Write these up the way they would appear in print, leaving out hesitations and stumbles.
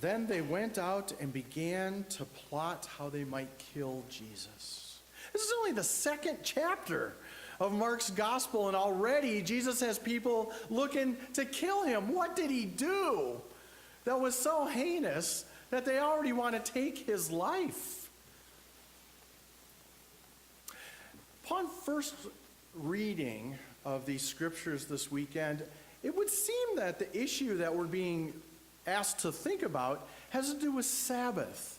Then they went out and began to plot how they might kill Jesus. This is only the second chapter of Mark's gospel, and already Jesus has people looking to kill him. What did he do that was so heinous that they already want to take his life? Upon first reading of these scriptures this weekend, it would seem that the issue that we're being asked to think about has to do with Sabbath.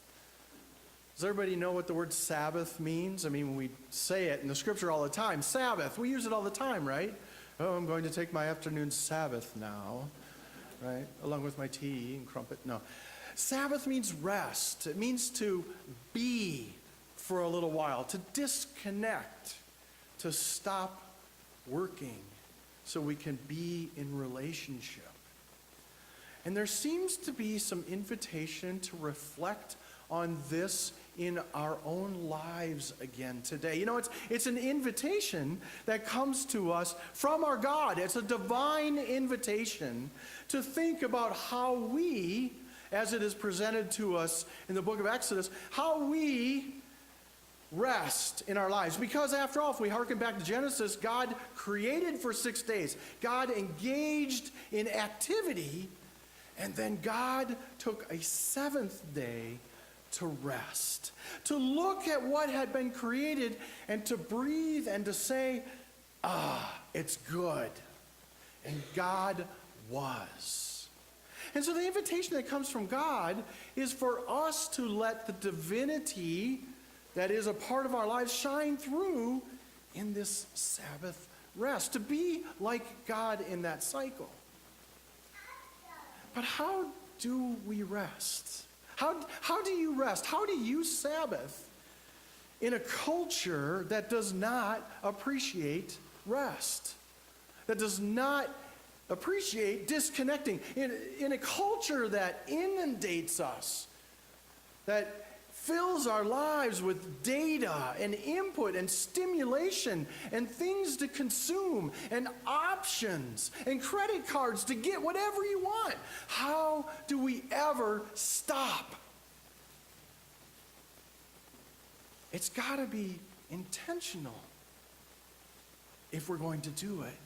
Does everybody know what the word Sabbath means? I mean, we say it in the scripture all the time. Sabbath, we use it all the time, right? Oh, I'm going to take my afternoon Sabbath now, right? Along with my tea and crumpet. No. Sabbath means rest. It means to be for a little while, to disconnect, to stop working so we can be in relationship. And there seems to be some invitation to reflect on this in our own lives again today. You know, it's an invitation that comes to us from our God. It's a divine invitation to think about how we, as it is presented to us in the book of Exodus, how we rest in our lives. Because after all, if we hearken back to Genesis, God created for 6 days. God engaged in activity, and then God took a seventh day to rest, to look at what had been created and to breathe and to say, it's good. And God was. And so the invitation that comes from God is for us to let the divinity that is a part of our lives shine through in this Sabbath rest, to be like God in that cycle. But how do we rest? How do you rest? How do you Sabbath in a culture that does not appreciate rest, that does not appreciate disconnecting, in a culture that inundates us, that fills our lives with data and input and stimulation and things to consume and options and credit cards to get whatever you want? How do we ever stop? It's got to be intentional if we're going to do it.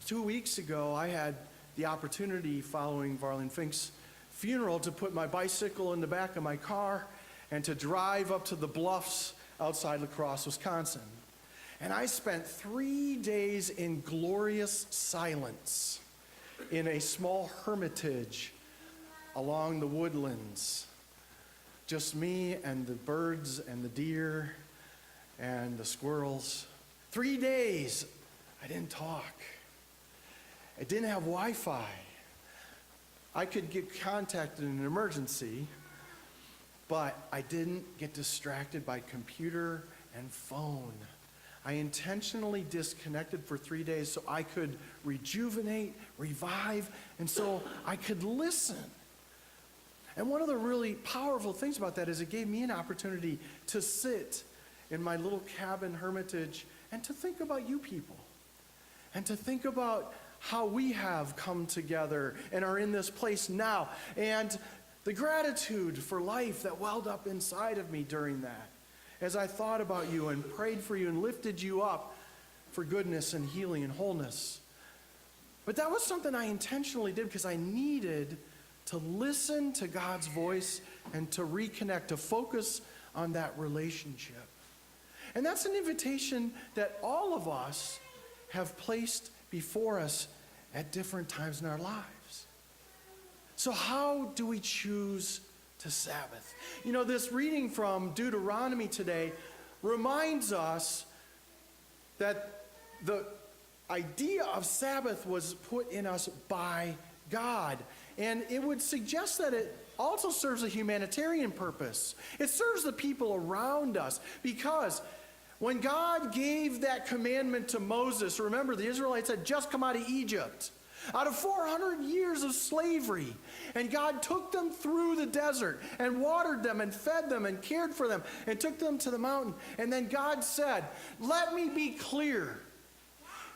2 weeks ago, I had the opportunity, following Varlene Fink's funeral, to put my bicycle in the back of my car and to drive up to the bluffs outside La Crosse, Wisconsin. And I spent 3 days in glorious silence in a small hermitage along the woodlands. Just me and the birds and the deer and the squirrels. 3 days, I didn't talk. I didn't have Wi-Fi. I could get contacted in an emergency, but I didn't get distracted by computer and phone. I intentionally disconnected for 3 days so I could rejuvenate, revive, and so I could listen. And one of the really powerful things about that is it gave me an opportunity to sit in my little cabin hermitage and to think about you people, and to think about how we have come together and are in this place now, and the gratitude for life that welled up inside of me during that, as I thought about you and prayed for you and lifted you up for goodness and healing and wholeness. But that was something I intentionally did because I needed to listen to God's voice and to reconnect, to focus on that relationship. And that's an invitation that all of us have placed before us at different times in our lives. So how do we choose to Sabbath? You know, this reading from Deuteronomy today reminds us that the idea of Sabbath was put in us by God. And it would suggest that it also serves a humanitarian purpose. It serves the people around us, because when God gave that commandment to Moses, remember, the Israelites had just come out of Egypt, out of 400 years of slavery. And God took them through the desert and watered them and fed them and cared for them and took them to the mountain. And then God said, let me be clear.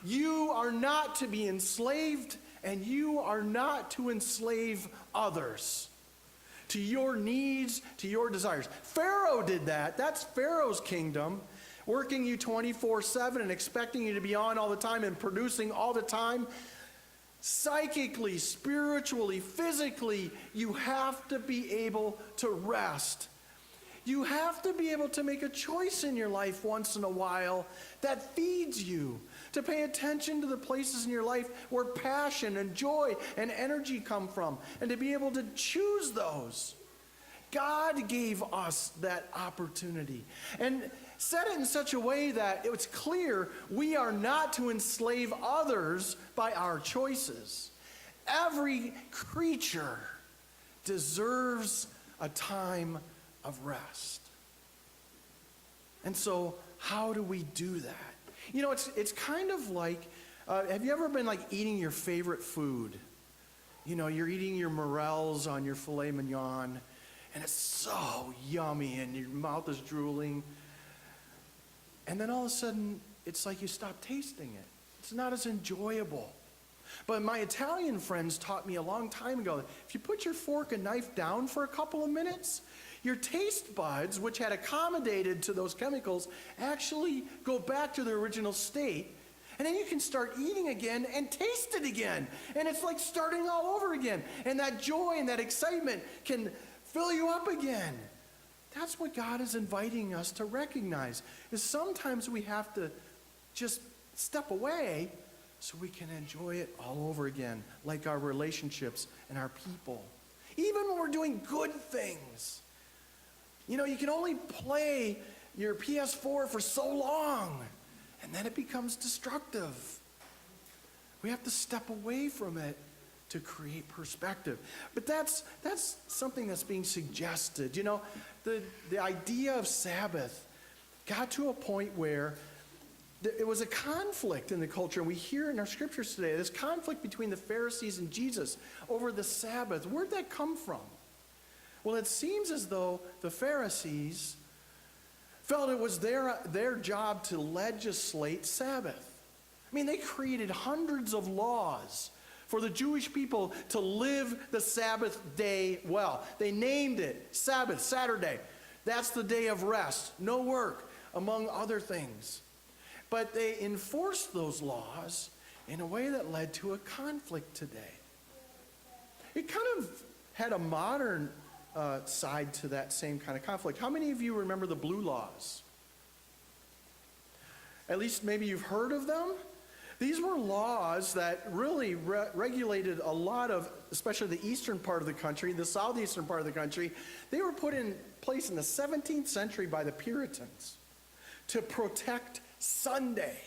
You are not to be enslaved and you are not to enslave others to your needs, to your desires. Pharaoh did that. That's Pharaoh's kingdom, working you 24/7 and expecting you to be on all the time and producing all the time. Psychically, spiritually, physically, you have to be able to rest. You have to be able to make a choice in your life once in a while that feeds you, to pay attention to the places in your life where passion and joy and energy come from, and to be able to choose those. God gave us that opportunity and said it in such a way that it's clear we are not to enslave others by our choices. Every creature deserves a time of rest. And so, how do we do that? You know, it's kind of like, have you ever been like eating your favorite food? You know, you're eating your morels on your filet mignon, and it's so yummy, and your mouth is drooling. And then all of a sudden, it's like you stop tasting it. It's not as enjoyable. But my Italian friends taught me a long time ago, if you put your fork and knife down for a couple of minutes, your taste buds, which had accommodated to those chemicals, actually go back to their original state. And then you can start eating again and taste it again. And it's like starting all over again. And that joy and that excitement can fill you up again. That's what God is inviting us to recognize, is sometimes we have to just step away so we can enjoy it all over again, like our relationships and our people. Even when we're doing good things. You know, you can only play your PS4 for so long, and then it becomes destructive. We have to step away from it to create perspective. But that's something that's being suggested. You know, the idea of Sabbath got to a point where it was a conflict in the culture. And we hear in our scriptures today, this conflict between the Pharisees and Jesus over the Sabbath. Where'd that come from? Well, it seems as though the Pharisees felt it was their job to legislate Sabbath. I mean, they created hundreds of laws for the Jewish people to live the Sabbath day well. They named it Sabbath, Saturday. That's the day of rest, no work, among other things. But they enforced those laws in a way that led to a conflict today. It kind of had a modern side to that same kind of conflict. How many of you remember the Blue Laws? At least maybe you've heard of them. These were laws that really regulated a lot of, especially the eastern part of the country, the southeastern part of the country. They were put in place in the 17th century by the Puritans to protect Sunday,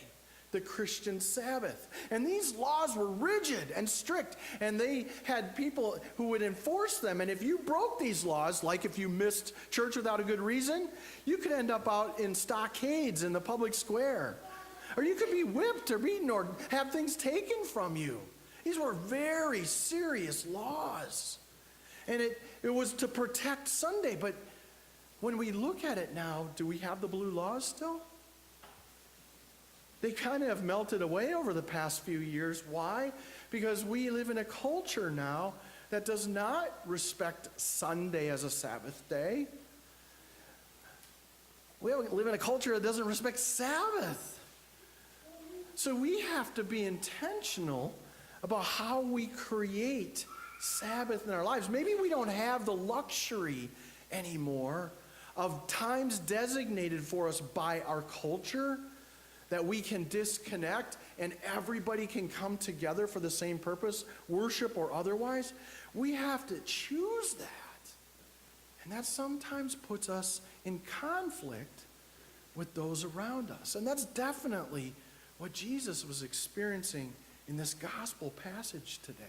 the Christian Sabbath. And these laws were rigid and strict, and they had people who would enforce them. And if you broke these laws, like if you missed church without a good reason, you could end up out in stockades in the public square. Or you could be whipped or beaten or have things taken from you. These were very serious laws. And it was to protect Sunday. But when we look at it now, do we have the Blue Laws still? They kind of have melted away over the past few years. Why? Because we live in a culture now that does not respect Sunday as a Sabbath day. We live in a culture that doesn't respect Sabbath. So we have to be intentional about how we create Sabbath in our lives. Maybe we don't have the luxury anymore of times designated for us by our culture that we can disconnect and everybody can come together for the same purpose, worship or otherwise. We have to choose that. And that sometimes puts us in conflict with those around us. And that's definitely what Jesus was experiencing in this gospel passage today.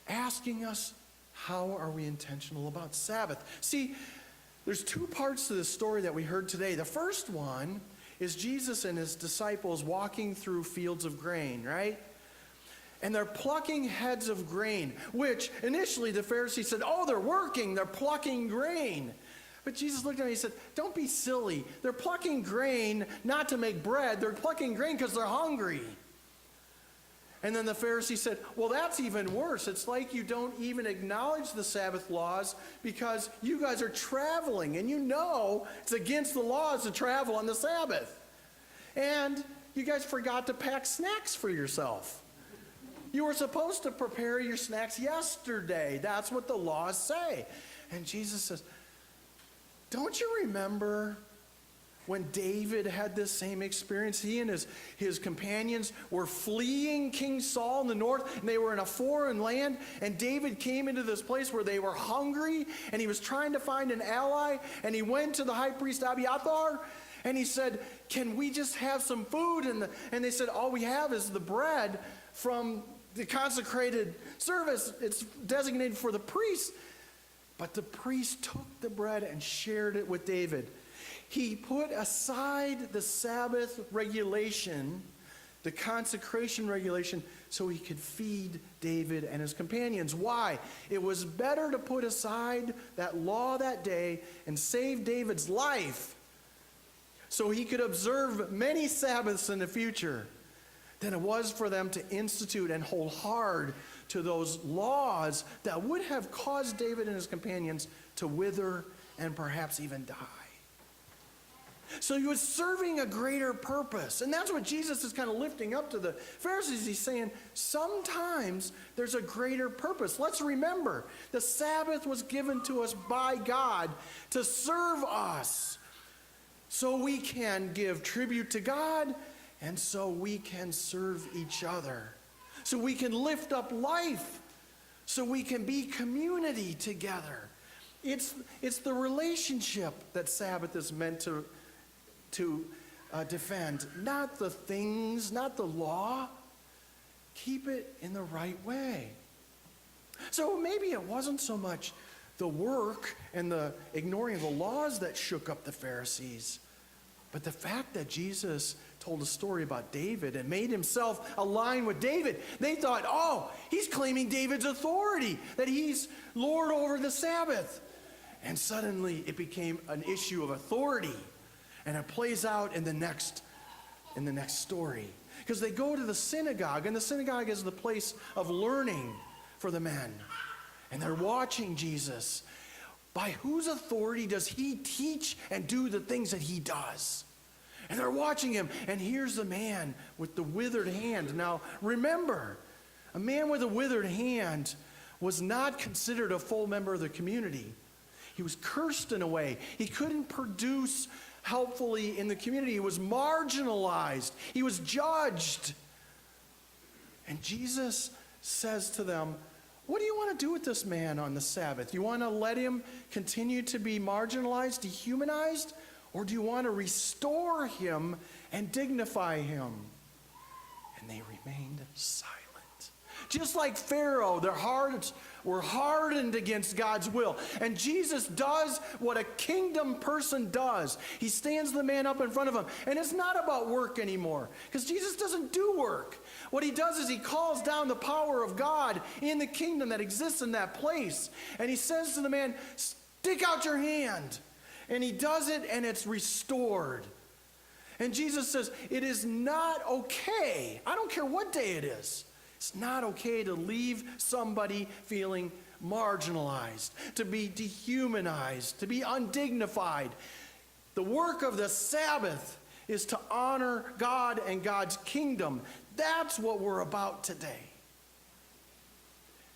Asking us, how are we intentional about Sabbath? See, there's two parts to this story that we heard today. The first one is Jesus and his disciples walking through fields of grain, right? And they're plucking heads of grain, which initially the Pharisees said, oh, they're working, they're plucking grain. But Jesus looked at me and he said, don't be silly. They're plucking grain not to make bread. They're plucking grain because they're hungry. And then the Pharisees said, well, that's even worse. It's like you don't even acknowledge the Sabbath laws because you guys are traveling, and you know it's against the laws to travel on the Sabbath. And you guys forgot to pack snacks for yourself. You were supposed to prepare your snacks yesterday. That's what the laws say. And Jesus says, don't you remember when David had this same experience? He and his companions were fleeing King Saul in the north, and they were in a foreign land, and David came into this place where they were hungry, and he was trying to find an ally, and he went to the high priest Abiathar, and he said, can we just have some food? And they said, all we have is the bread from the consecrated service. It's designated for the priest. But the priest took the bread and shared it with David. He put aside the Sabbath regulation, the consecration regulation, so he could feed David and his companions. Why? It was better to put aside that law that day and save David's life so he could observe many Sabbaths in the future than it was for them to institute and hold hard to those laws that would have caused David and his companions to wither and perhaps even die. So he was serving a greater purpose. And that's what Jesus is kind of lifting up to the Pharisees. He's saying, sometimes there's a greater purpose. Let's remember, the Sabbath was given to us by God to serve us, so we can give tribute to God, and so we can serve each other. So we can lift up life, so we can be community together. It's the relationship that Sabbath is meant to defend, not the things, not the law. Keep it in the right way. So maybe it wasn't so much the work and the ignoring of the laws that shook up the Pharisees, but the fact that Jesus told a story about David and made himself align with David. They thought, oh, he's claiming David's authority, that he's Lord over the Sabbath. And suddenly it became an issue of authority. And it plays out in the next story. Because they go to the synagogue, and the synagogue is the place of learning for the men. And they're watching Jesus. By whose authority does he teach and do the things that he does? And they're watching him, and here's the man with the withered hand. Now, remember, a man with a withered hand was not considered a full member of the community. He was cursed in a way. He couldn't produce helpfully in the community. He was marginalized. He was judged. And Jesus says to them, what do you want to do with this man on the Sabbath? You want to let him continue to be marginalized, dehumanized? Or do you want to restore him and dignify him? And they remained silent. Just like Pharaoh, their hearts were hardened against God's will. And Jesus does what a kingdom person does. He stands the man up in front of him. And it's not about work anymore, because Jesus doesn't do work. What he does is he calls down the power of God in the kingdom that exists in that place. And he says to the man, stick out your hand. And he does it, and it's restored. And Jesus says, it is not okay. I don't care what day it is. It's not okay to leave somebody feeling marginalized, to be dehumanized, to be undignified. The work of the Sabbath is to honor God and God's kingdom. That's what we're about today.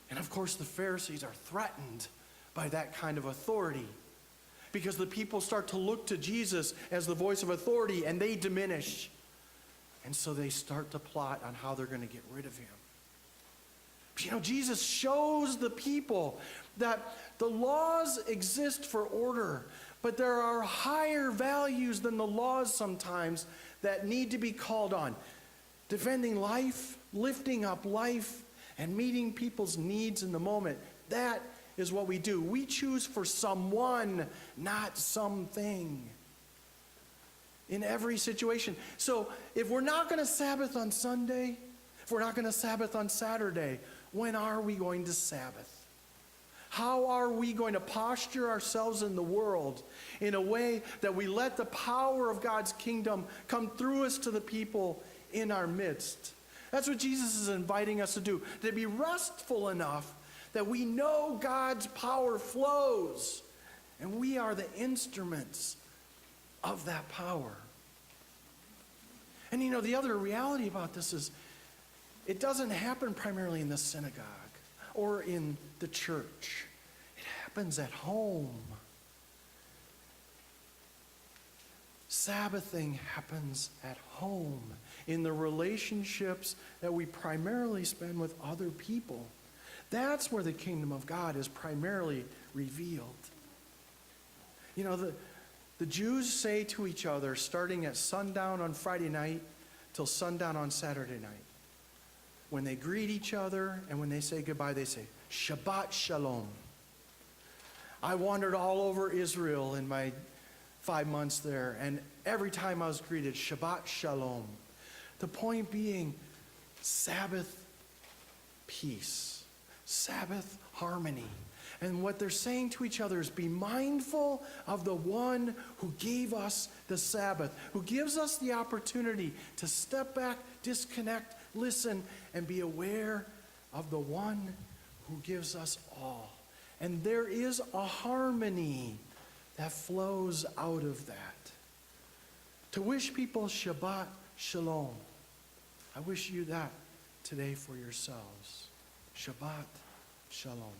And of course, the Pharisees are threatened by that kind of authority, because the people start to look to Jesus as the voice of authority, and they diminish. And so they start to plot on how they're going to get rid of him. But, you know, Jesus shows the people that the laws exist for order, but there are higher values than the laws sometimes that need to be called on. Defending life, lifting up life, and meeting people's needs in the moment. That is what we do. We choose for someone, not something, in every situation. So if we're not going to Sabbath on Sunday, if we're not going to Sabbath on Saturday, when are we going to Sabbath? How are we going to posture ourselves in the world in a way that we let the power of God's kingdom come through us to the people in our midst? That's what Jesus is inviting us to do, to be restful enough that we know God's power flows, and we are the instruments of that power. And the other reality about this is it doesn't happen primarily in the synagogue or in the church. It happens at home. Sabbathing happens at home, in the relationships that we primarily spend with other people. That's where the kingdom of God is primarily revealed. The Jews say to each other, starting at sundown on Friday night till sundown on Saturday night, when they greet each other and when they say goodbye, they say, Shabbat Shalom. I wandered all over Israel in my 5 months there, and every time I was greeted, Shabbat Shalom. The point being, Sabbath peace, Sabbath harmony. And what they're saying to each other is, be mindful of the one who gave us the Sabbath, who gives us the opportunity to step back, disconnect, listen, and be aware of the one who gives us all. And there is a harmony that flows out of that. To wish people Shabbat Shalom, I wish you that today for yourselves. Shabbat Shalom.